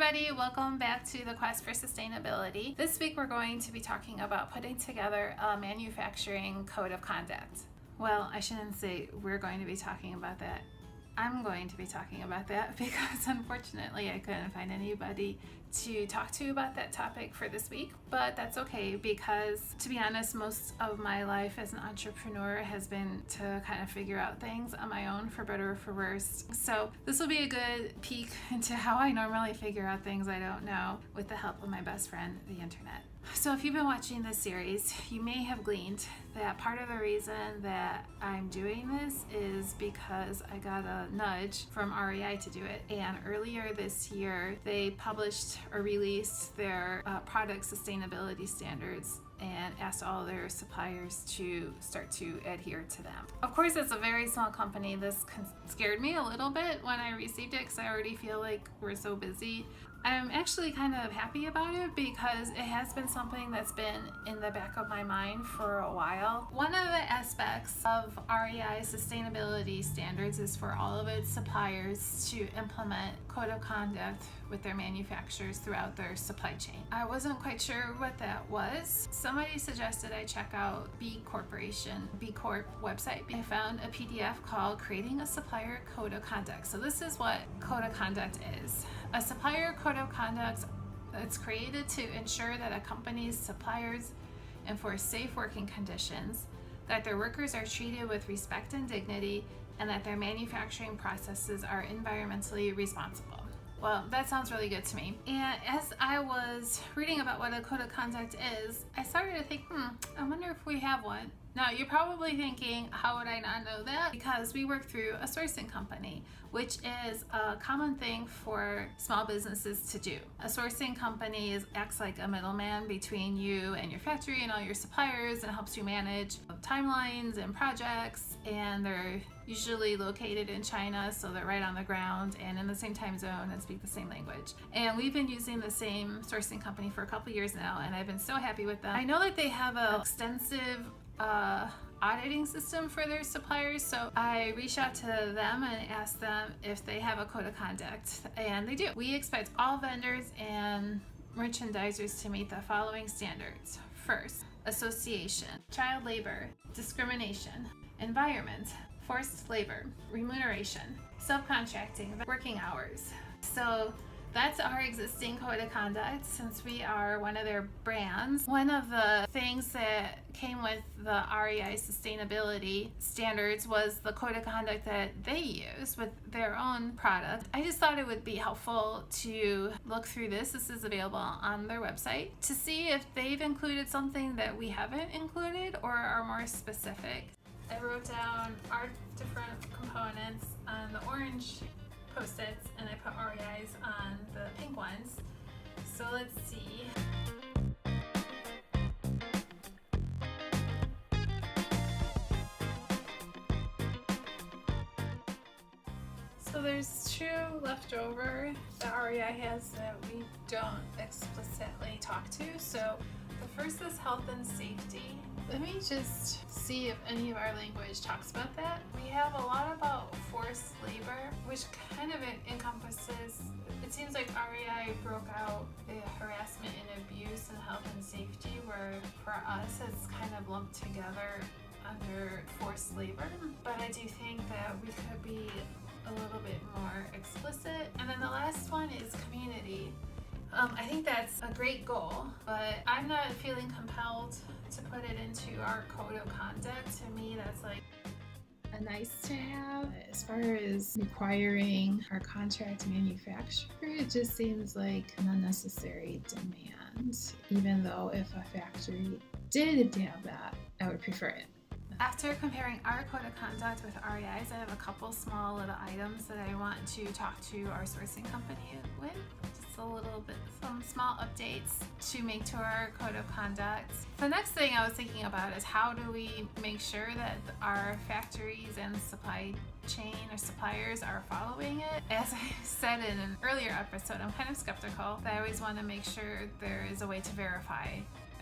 everybody, welcome back to the Quest for Sustainability. This week we're going to be talking about putting together a manufacturing code of conduct. Well, I shouldn't say we're going to be talking about that. I'm going to be talking about that because unfortunately I couldn't find anybody to talk to about that topic for this week, but that's okay because, to be honest, most of my life as an entrepreneur has been to kind of figure out things on my own, for better or for worse. So this will be a good peek into how I normally figure out things I don't know with the help of my best friend, the internet. So if you've been watching this series, you may have gleaned that part of the reason that I'm doing this is because I got a nudge from REI to do it. And earlier this year, they published or released their product sustainability standards and asked all their suppliers to start to adhere to them. Of course, it's a very small company. This scared me a little bit when I received it because I already feel like we're so busy. I'm actually kind of happy about it because it has been something that's been in the back of my mind for a while. One of the aspects of REI's sustainability standards is for all of its suppliers to implement code of conduct with their manufacturers throughout their supply chain. I wasn't quite sure what that was. Somebody suggested I check out B Corp website. I found a PDF called Creating a Supplier Code of Conduct. So this is what code of conduct is. A supplier code of conduct that's created to ensure that a company's suppliers enforce safe working conditions, that their workers are treated with respect and dignity, and that their manufacturing processes are environmentally responsible. Well, that sounds really good to me. And as I was reading about what a code of conduct is, I started to think, I wonder if we have one. Now, you're probably thinking, how would I not know that? Because we work through a sourcing company, which is a common thing for small businesses to do. A sourcing company acts like a middleman between you and your factory and all your suppliers and helps you manage timelines and projects. And they're usually located in China, so they're right on the ground and in the same time zone and speak the same language. And we've been using the same sourcing company for a couple years now, and I've been so happy with them. I know that they have an extensive auditing system for their suppliers, so I reached out to them and asked them if they have a code of conduct, and they do. We expect all vendors and merchandisers to meet the following standards. First, association, child labor, discrimination, environment, forced labor, remuneration, subcontracting, working hours. So that's our existing code of conduct since we are one of their brands. One of the things that came with the REI sustainability standards was the code of conduct that they use with their own product. I just thought it would be helpful to look through this. This is available on their website to see if they've included something that we haven't included or are more specific. I wrote down our different components on the orange Post-its and I put REI's on the pink ones. So let's see. So there's two left over that REI has that we don't explicitly talk to. So the first is health and safety. Let me just see if any of our language talks about that. We have a lot about forced labor, which kind of encompasses, it seems like REI broke out the harassment and abuse and health and safety, where for us it's kind of lumped together under forced labor. But I do think that we could be a little bit more explicit. And then the last one is community. I think that's a great goal, but I'm not feeling compelled to put it into our code of conduct. To me, that's like a nice to have. As far as requiring our contract manufacturer, it just seems like an unnecessary demand, even though if a factory did have that, I would prefer it. After comparing our code of conduct with REI's, I have a couple small little items that I want to talk to our sourcing company with. Just a little bit, some small updates to make to our code of conduct. The next thing I was thinking about is how do we make sure that our factories and supply chain or suppliers are following it. As I said in an earlier episode, I'm kind of skeptical. I always want to make sure there is a way to verify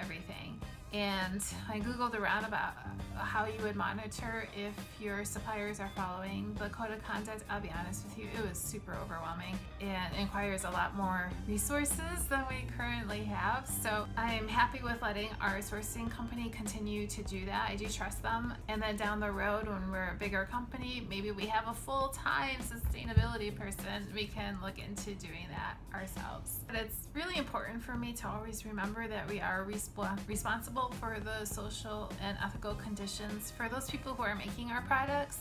everything. And I googled around about how you would monitor if your suppliers are following the code of conduct. I'll be honest with you, it was super overwhelming and requires a lot more resources than we currently have. So I'm happy with letting our sourcing company continue to do that. I do trust them. And then down the road, when we're a bigger company, maybe we have a full-time sustainability person, we can look into doing that ourselves. But it's really important for me to always remember that we are responsible for the social and ethical conditions for those people who are making our products,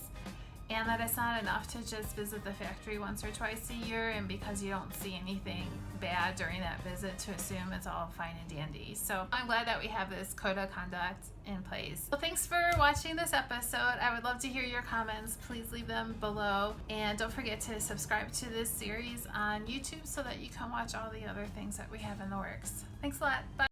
and that it's not enough to just visit the factory once or twice a year, and because you don't see anything bad during that visit, to assume it's all fine and dandy. So I'm glad that we have this code of conduct in place. Well, thanks for watching this episode. I would love to hear your comments. Please leave them below, and don't forget to subscribe to this series on YouTube so that you can watch all the other things that we have in the works. Thanks a lot. Bye.